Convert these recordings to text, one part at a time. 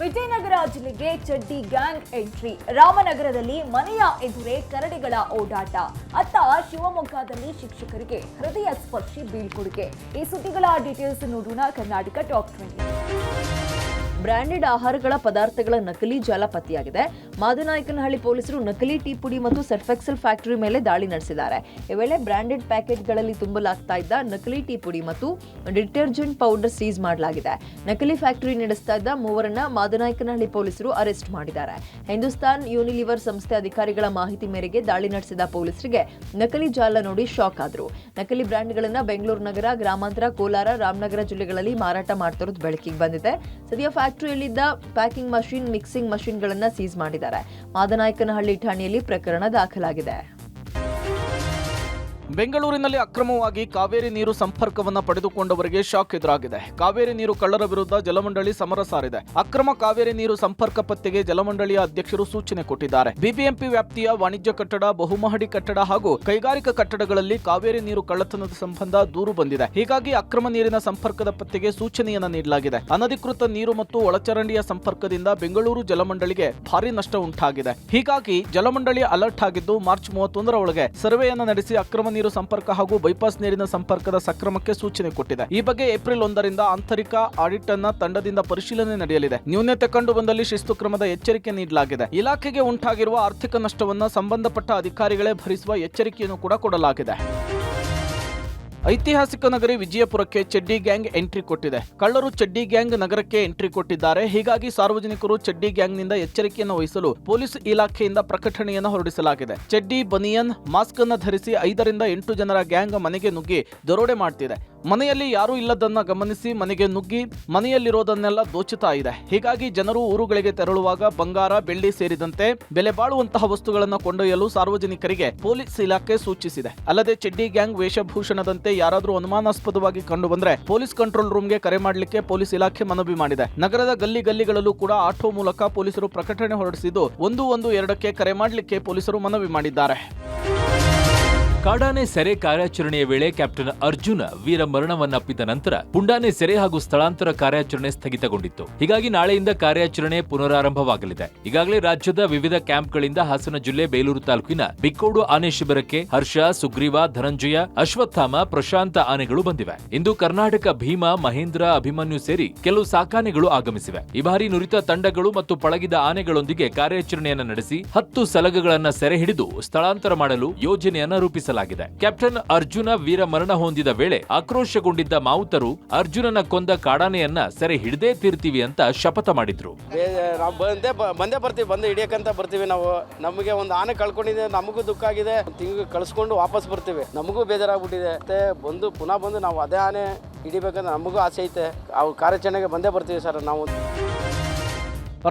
ವಿಜಯನಗರ ಜಿಲ್ಲೆಗೆ ಚಡ್ಡಿ gang entry. ರಾಮನಗರದಲ್ಲಿ ಮನೆಯ ಎದುರೇ ಕರಡಿಗಳ ಓಡಾಟ. ಅತ್ತ ಶಿವಮೊಗ್ಗದಲ್ಲಿ ಶಿಕ್ಷಕರಿಗೆ ಹೃದಯ ಸ್ಪರ್ಶಿ ಬೀಳ್ಕೊಡುಗೆ. ಈ ಸುದ್ದಿಗಳ ಡೀಟೇಲ್ಸ್ ನೋಡೋಣ. ಕರ್ನಾಟಕ ಟಾಪ್ 20. ಬ್ರಾಂಡೆಡ್ ಆಹಾರಗಳ ಪದಾರ್ಥಗಳ ನಕಲಿ ಜಾಲ ಪತ್ತೆಯಾಗಿದೆ. ಮಾದನಾಯಕನಹಳ್ಳಿ ಪೊಲೀಸರು ನಕಲಿ ಟೀ ಪುಡಿ ಮತ್ತು ಸರ್ಫೆಕ್ಸಲ್ ಫ್ಯಾಕ್ಟರಿ ಮೇಲೆ ದಾಳಿ ನಡೆಸಿದ್ದಾರೆ. ಈ ವೇಳೆ ಬ್ರಾಂಡೆಡ್ ಪ್ಯಾಕೆಟ್ಗಳಲ್ಲಿ ತುಂಬಲಾಗ್ತಾ ಇದ್ದ ನಕಲಿ ಟೀ ಪುಡಿ ಮತ್ತು ಡಿಟರ್ಜೆಂಟ್ ಪೌಡರ್ ಸೀಸ್ ಮಾಡಲಾಗಿದೆ. ನಕಲಿ ಫ್ಯಾಕ್ಟರಿ ನಡೆಸ್ತಾ ಇದ್ದ ಮೂವರನ್ನ ಮಾದನಾಯಕನಹಳ್ಳಿ ಪೊಲೀಸರು ಅರೆಸ್ಟ್ ಮಾಡಿದ್ದಾರೆ. ಹಿಂದೂಸ್ತಾನ್ ಯೂನಿಲಿವರ್ ಸಂಸ್ಥೆ ಅಧಿಕಾರಿಗಳ ಮಾಹಿತಿ ಮೇರೆಗೆ ದಾಳಿ ನಡೆಸಿದ ಪೊಲೀಸರಿಗೆ ನಕಲಿ ಜಾಲ ನೋಡಿ ಶಾಕ್ ಆದ್ರು. ನಕಲಿ ಬ್ರಾಂಡ್ಗಳನ್ನ ಬೆಂಗಳೂರು ನಗರ, ಗ್ರಾಮಾಂತರ, ಕೋಲಾರ, ರಾಮನಗರ ಜಿಲ್ಲೆಗಳಲ್ಲಿ ಮಾರಾಟ ಮಾಡ್ತಿರೋದು ಬೆಳಕಿಗೆ ಬಂದಿದೆ. ಸದ್ಯ ಫ್ಯಾಕ್ಟರಿಯಲ್ಲಿದ್ದ ಪ್ಯಾಕಿಂಗ್ ಮಷಿನ್, ಮಿಕ್ಸಿಂಗ್ ಮಷಿನ್ಗಳನ್ನ ಸೀಸ್ ಮಾಡಿದ್ದಾರೆ. ಮಾದನಾಯಕನಹಳ್ಳಿ ಠಾಣೆಯಲ್ಲಿ ಪ್ರಕರಣ ದಾಖಲಾಗಿದೆ. ಬೆಂಗಳೂರಿನಲ್ಲಿ ಅಕ್ರಮವಾಗಿ ಕಾವೇರಿ ನೀರು ಸಂಪರ್ಕವನ್ನ ಪಡೆದುಕೊಂಡವರಿಗೆ ಶಾಕ್ ಎದುರಾಗಿದೆ. ಕಾವೇರಿ ನೀರು ಕಳ್ಳರ ವಿರುದ್ಧ ಜಲಮಂಡಳಿ ಸಮರ ಸಾರಿದೆ. ಅಕ್ರಮ ಕಾವೇರಿ ನೀರು ಸಂಪರ್ಕ ಪತ್ತೆಗೆ ಜಲಮಂಡಳಿಯ ಅಧ್ಯಕ್ಷರು ಸೂಚನೆ ಕೊಟ್ಟಿದ್ದಾರೆ. ಬಿಬಿಎಂಪಿ ವ್ಯಾಪ್ತಿಯ ವಾಣಿಜ್ಯ ಕಟ್ಟಡ, ಬಹುಮಹಡಿ ಕಟ್ಟಡ ಹಾಗೂ ಕೈಗಾರಿಕಾ ಕಟ್ಟಡಗಳಲ್ಲಿ ಕಾವೇರಿ ನೀರು ಕಳ್ಳತನದ ಸಂಬಂಧ ದೂರು ಬಂದಿದೆ. ಹೀಗಾಗಿ ಅಕ್ರಮ ನೀರಿನ ಸಂಪರ್ಕದ ಪತ್ತೆಗೆ ಸೂಚನೆಯನ್ನ ನೀಡಲಾಗಿದೆ. ಅನಧಿಕೃತ ನೀರು ಮತ್ತು ಒಳಚರಂಡಿಯ ಸಂಪರ್ಕದಿಂದ ಬೆಂಗಳೂರು ಜಲಮಂಡಳಿಗೆ ಭಾರಿ ನಷ್ಟ ಉಂಟಾಗಿದೆ. ಹೀಗಾಗಿ ಜಲಮಂಡಳಿ ಅಲರ್ಟ್ ಆಗಿದ್ದು ಮಾರ್ಚ್ 31ರ ಒಳಗೆ ಸರ್ವೆಯನ್ನ ನಡೆಸಿ ಅಕ್ರಮ ನೀರು ಸಂಪರ್ಕ ಹಾಗೂ ಬೈಪಾಸ್ ನೀರಿನ ಸಂಪರ್ಕದ ಸಕ್ರಮಕ್ಕೆ ಸೂಚನೆ ಕೊಟ್ಟಿದೆ. ಈ ಬಗ್ಗೆ ಏಪ್ರಿಲ್ 1ರಿಂದ ಆಂತರಿಕ ಆಡಿಟ್ ಅನ್ನ ತಂಡದಿಂದ ಪರಿಶೀಲನೆ ನಡೆಯಲಿದೆ. ನ್ಯೂನತೆ ಕಂಡು ಬಂದಲ್ಲಿ ಶಿಸ್ತು ಕ್ರಮದ ಎಚ್ಚರಿಕೆ ನೀಡಲಾಗಿದೆ. ಇಲಾಖೆಗೆ ಉಂಟಾಗಿರುವ ಆರ್ಥಿಕ ನಷ್ಟವನ್ನ ಸಂಬಂಧಪಟ್ಟ ಅಧಿಕಾರಿಗಳೇ ಭರಿಸುವ ಎಚ್ಚರಿಕೆಯನ್ನು ಕೂಡ ಕೊಡಲಾಗಿದೆ. ಐತಿಹಾಸಿಕ ನಗರಿ ವಿಜಯಪುರಕ್ಕೆ ಚಡ್ಡಿ ಗ್ಯಾಂಗ್ ಎಂಟ್ರಿ ಕೊಟ್ಟಿದೆ. ಕಳ್ಳರು ಚಡ್ಡಿ ಗ್ಯಾಂಗ್ ನಗರಕ್ಕೆ ಎಂಟ್ರಿ ಕೊಟ್ಟಿದ್ದಾರೆ. ಹೀಗಾಗಿ ಸಾರ್ವಜನಿಕರು ಚಡ್ಡಿ ಗ್ಯಾಂಗ್ನಿಂದ ಎಚ್ಚರಿಕೆಯನ್ನು ವಹಿಸಲು ಪೊಲೀಸ್ ಇಲಾಖೆಯಿಂದ ಪ್ರಕಟಣೆಯನ್ನು ಹೊರಡಿಸಲಾಗಿದೆ. ಚಡ್ಡಿ, ಬನಿಯನ್, ಮಾಸ್ಕ್ ಅನ್ನು ಧರಿಸಿ 5ರಿಂದ 8 ಜನರ ಗ್ಯಾಂಗ್ ಮನೆಗೆ ನುಗ್ಗಿ ದರೋಡೆ ಮಾಡ್ತಿದೆ. ಮನೆಯಲ್ಲಿ ಯಾರೂ ಇಲ್ಲದನ್ನ ಗಮನಿಸಿ ಮನೆಗೆ ನುಗ್ಗಿ ಮನೆಯಲ್ಲಿರೋದನ್ನೆಲ್ಲ ದೋಚುತ್ತಾ ಇದೆ. ಹೀಗಾಗಿ ಜನರು ಊರುಗಳಿಗೆ ತೆರಳುವಾಗ ಬಂಗಾರ, ಬೆಳ್ಳಿ ಸೇರಿದಂತೆ ಬೆಲೆ ಬಾಳುವಂತಹ ವಸ್ತುಗಳನ್ನು ಕೊಂಡೊಯ್ಯಲು ಸಾರ್ವಜನಿಕರಿಗೆ ಪೊಲೀಸ್ ಇಲಾಖೆ ಸೂಚಿಸಿದೆ. ಅಲ್ಲದೆ ಚಡ್ಡಿ ಗ್ಯಾಂಗ್ ವೇಷಭೂಷಣದಂತೆ ಯಾರಾದರೂ ಅನುಮಾನಾಸ್ಪದವಾಗಿ ಕಂಡು ಬಂದ್ರೆ ಪೊಲೀಸ್ ಕಂಟ್ರೋಲ್ ರೂಮ್ಗೆ ಕರೆ ಮಾಡಲಿಕ್ಕೆ ಪೊಲೀಸ್ ಇಲಾಖೆ ಮನವಿ ಮಾಡಿದೆ. ನಗರದ ಗಲ್ಲಿಗಳಲ್ಲೂ ಕೂಡ ಆಟೋ ಮೂಲಕ ಪೊಲೀಸರು ಪ್ರಕಟಣೆ ಹೊರಡಿಸಿದ್ದು 112ಕ್ಕೆ ಕರೆ ಮಾಡಲಿಕ್ಕೆ ಪೊಲೀಸರು ಮನವಿ ಮಾಡಿದ್ದಾರೆ. ಕಾಡಾನೆ ಸೆರೆ ಕಾರ್ಯಾಚರಣೆಯ ವೇಳೆ ಕ್ಯಾಪ್ಟನ್ ಅರ್ಜುನ ವೀರ ಮರಣವನ್ನಪ್ಪಿದ ನಂತರ ಪುಂಡಾನೆ ಸೆರೆ ಹಾಗೂ ಸ್ಥಳಾಂತರ ಕಾರ್ಯಾಚರಣೆ ಸ್ಥಗಿತಗೊಂಡಿತ್ತು. ಹೀಗಾಗಿ ನಾಳೆಯಿಂದ ಕಾರ್ಯಾಚರಣೆ ಪುನರಾರಂಭವಾಗಲಿದೆ. ಈಗಾಗಲೇ ರಾಜ್ಯದ ವಿವಿಧ ಕ್ಯಾಂಪ್ಗಳಿಂದ ಹಾಸನ ಜಿಲ್ಲೆ ಬೇಲೂರು ತಾಲೂಕಿನ ಬಿಕ್ಕೋಡು ಆನೆ ಶಿಬಿರಕ್ಕೆ ಹರ್ಷ, ಸುಗ್ರೀವ, ಧನಂಜಯ, ಅಶ್ವತ್ಥಾಮ, ಪ್ರಶಾಂತ ಆನೆಗಳು ಬಂದಿವೆ. ಇಂದು ಕರ್ನಾಟಕ ಭೀಮ, ಮಹೇಂದ್ರ, ಅಭಿಮನ್ಯು ಸೇರಿ ಕೆಲವು ಸಾಕಾನೆಗಳು ಆಗಮಿಸಿವೆ. ಈ ಬಾರಿ ನುರಿತ ತಂಡಗಳು ಮತ್ತು ಪಳಗಿದ ಆನೆಗಳೊಂದಿಗೆ ಕಾರ್ಯಾಚರಣೆಯನ್ನು ನಡೆಸಿ 10 ಸಲಗಗಳನ್ನು ಸೆರೆ ಹಿಡಿದು ಸ್ಥಳಾಂತರ ಮಾಡಲು ಯೋಜನೆಯನ್ನು ರೂಪಿಸಲಾಗಿದೆ. ಕ್ಯಾಪ್ಟನ್ ಅರ್ಜುನ ವೀರ ಮರಣ ಹೊಂದಿದ ವೇಳೆ ಆಕ್ರೋಶಗೊಂಡಿದ್ದ ಮಾವುತರು ಅರ್ಜುನನ ಕೊಂದ ಕಾಡಾನೆಯನ್ನ ಸೆರೆ ಹಿಡಿದೇ ತೀರ್ತೀವಿ ಅಂತ ಶಪಥ ಮಾಡಿದ್ರು. ಬಂದೇ ಬರ್ತೀವಿ, ಬಂದು ಹಿಡಿಯಕಂತ ಬರ್ತೀವಿ. ನಾವು ನಮಗೆ ಒಂದು ಆನೆ ಕಳ್ಕೊಂಡಿದೆ, ನಮಗೂ ದುಃಖ ಆಗಿದೆ. ತಿಂಗಳು ಕಳಿಸ್ಕೊಂಡು ವಾಪಸ್ ಬರ್ತೀವಿ, ನಮಗೂ ಬೇಜಾರಾಗ್ಬಿಟ್ಟಿದೆ. ಮತ್ತೆ ಪುನಃ ಬಂದು ನಾವು ಅದೇ ಆನೆ ಹಿಡಿಬೇಕಂದ್ರೆ ನಮಗೂ ಆಸೆ ಐತೆ. ಅವ್ರ ಕಾರ್ಯಾಚರಣೆಗೆ ಬಂದೇ ಬರ್ತೀವಿ ಸರ್. ನಾವು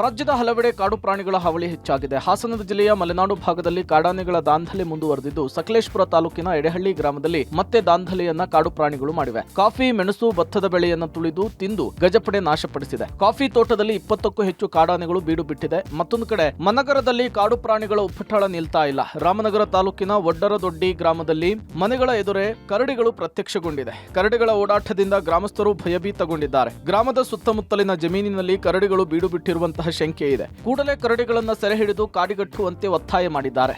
ರಾಜ್ಯದ ಹಲವೆಡೆ ಕಾಡು ಪ್ರಾಣಿಗಳ ಹಾವಳಿ ಹೆಚ್ಚಾಗಿದೆ. ಹಾಸನದ ಜಿಲ್ಲೆಯ ಮಲೆನಾಡು ಭಾಗದಲ್ಲಿ ಕಾಡಾನೆಗಳ ದಾಂಧಲೆ ಮುಂದುವರೆದಿದ್ದು ಸಕಲೇಶಪುರ ತಾಲೂಕಿನ ಎಡೆಹಳ್ಳಿ ಗ್ರಾಮದಲ್ಲಿ ಮತ್ತೆ ದಾಂಧಲೆಯನ್ನ ಕಾಡು ಪ್ರಾಣಿಗಳು ಮಾಡಿವೆ. ಕಾಫಿ, ಮೆಣಸು, ಭತ್ತದ ಬೆಳೆಯನ್ನು ತುಳಿದು ತಿಂದು ಗಜಪಡೆ ನಾಶಪಡಿಸಿದೆ. ಕಾಫಿ ತೋಟದಲ್ಲಿ 20ಕ್ಕೂ ಹೆಚ್ಚು ಕಾಡಾನೆಗಳು ಬೀಡು ಬಿಟ್ಟಿದೆ. ಮತ್ತೊಂದು ಕಡೆ ಮನಗರದಲ್ಲಿ ಕಾಡು ಪ್ರಾಣಿಗಳ ಉಪ್ಪಟಳ ನಿಲ್ತಾ ಇಲ್ಲ. ರಾಮನಗರ ತಾಲೂಕಿನ ಒಡ್ಡರದೊಡ್ಡಿ ಗ್ರಾಮದಲ್ಲಿ ಮನೆಗಳ ಎದುರೇ ಕರಡಿಗಳು ಪ್ರತ್ಯಕ್ಷಗೊಂಡಿದೆ. ಕರಡಿಗಳ ಓಡಾಟದಿಂದ ಗ್ರಾಮಸ್ಥರು ಭಯಭೀತಗೊಂಡಿದ್ದಾರೆ. ಗ್ರಾಮದ ಸುತ್ತಮುತ್ತಲಿನ ಜಮೀನಿನಲ್ಲಿ ಕರಡಿಗಳು ಬೀಡು ಬಿಟ್ಟಿರುವಂತಹ ಶಂಕೆ ಇದೆ. ಕೂಡಲೇ ಕರಡಿಗಳನ್ನು ಸೆರೆ ಹಿಡಿದು ಕಾಡಿಗಟ್ಟುವಂತೆ ಒತ್ತಾಯ ಮಾಡಿದ್ದಾರೆ.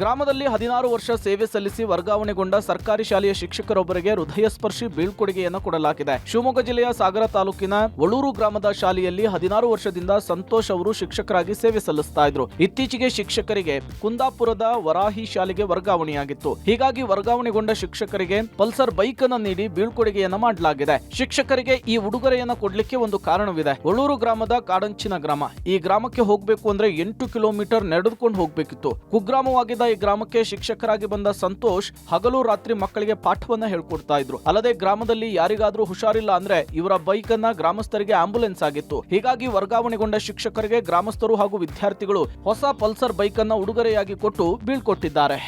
ಗ್ರಾಮದಲ್ಲಿ 16 ವರ್ಷ ಸೇವೆ ಸಲ್ಲಿಸಿ ವರ್ಗಾವಣೆಗೊಂಡ ಸರ್ಕಾರಿ ಶಾಲೆಯ ಶಿಕ್ಷಕರೊಬ್ಬರಿಗೆ ಹೃದಯಸ್ಪರ್ಶಿ ಬೀಳ್ಕೊಡುಗೆಯನ್ನು ಕೊಡಲಾಗಿದೆ. ಶಿವಮೊಗ್ಗ ಜಿಲ್ಲೆಯ ಸಾಗರ ತಾಲೂಕಿನ ಒಳೂರು ಗ್ರಾಮದ ಶಾಲೆಯಲ್ಲಿ 16 ವರ್ಷದಿಂದ ಸಂತೋಷ್ ಅವರು ಶಿಕ್ಷಕರಾಗಿ ಸೇವೆ ಸಲ್ಲಿಸ್ತಾ ಇದ್ರು. ಇತ್ತೀಚೆಗೆ ಶಿಕ್ಷಕರಿಗೆ ಕುಂದಾಪುರದ ವರಾಹಿ ಶಾಲೆಗೆ ವರ್ಗಾವಣೆಯಾಗಿತ್ತು. ಹೀಗಾಗಿ ವರ್ಗಾವಣೆಗೊಂಡ ಶಿಕ್ಷಕರಿಗೆ ಪಲ್ಸರ್ ಬೈಕ್ ಅನ್ನು ನೀಡಿ ಬೀಳ್ಕೊಡುಗೆಯನ್ನ ಮಾಡಲಾಗಿದೆ. ಶಿಕ್ಷಕರಿಗೆ ಈ ಉಡುಗೊರೆಯನ್ನ ಕೊಡ್ಲಿಕ್ಕೆ ಒಂದು ಕಾರಣವಿದೆ. ಒಳೂರು ಗ್ರಾಮದ ಕಾಡಂಚಿನ ಗ್ರಾಮ. ಈ ಗ್ರಾಮಕ್ಕೆ ಹೋಗ್ಬೇಕು ಅಂದ್ರೆ 8 ಕಿಲೋಮೀಟರ್ ನಡೆದುಕೊಂಡು ಹೋಗ್ಬೇಕಿತ್ತು. ಕುಗ್ರಾಮವಾಗಿದ್ದ ಈ ಗ್ರಾಮಕ್ಕೆ ಶಿಕ್ಷಕರಾಗಿ ಬಂದ ಸಂತೋಷ್ ಹಗಲು ರಾತ್ರಿ ಮಕ್ಕಳಿಗೆ ಪಾಠವನ್ನ ಹೇಳ್ಕೊಡ್ತಾ ಇದ್ರು. ಅಲ್ಲದೆ ಗ್ರಾಮದಲ್ಲಿ ಯಾರಿಗಾದ್ರೂ ಹುಷಾರಿಲ್ಲ ಅಂದ್ರೆ ಇವರ ಬೈಕ್ ಅನ್ನ ಗ್ರಾಮಸ್ಥರಿಗೆ ಆಂಬ್ಯುಲೆನ್ಸ್ ಆಗಿತ್ತು. ಹೀಗಾಗಿ ವರ್ಗಾವಣೆಗೊಂಡ ಶಿಕ್ಷಕರಿಗೆ ಗ್ರಾಮಸ್ಥರು ಹಾಗೂ ವಿದ್ಯಾರ್ಥಿಗಳು ಹೊಸ ಪಲ್ಸರ್ ಬೈಕ್ ಅನ್ನ ಉಡುಗೊರೆಯಾಗಿ ಕೊಟ್ಟು ಬೀಳ್ಕೊಟ್ಟಿದ್ದಾರೆ.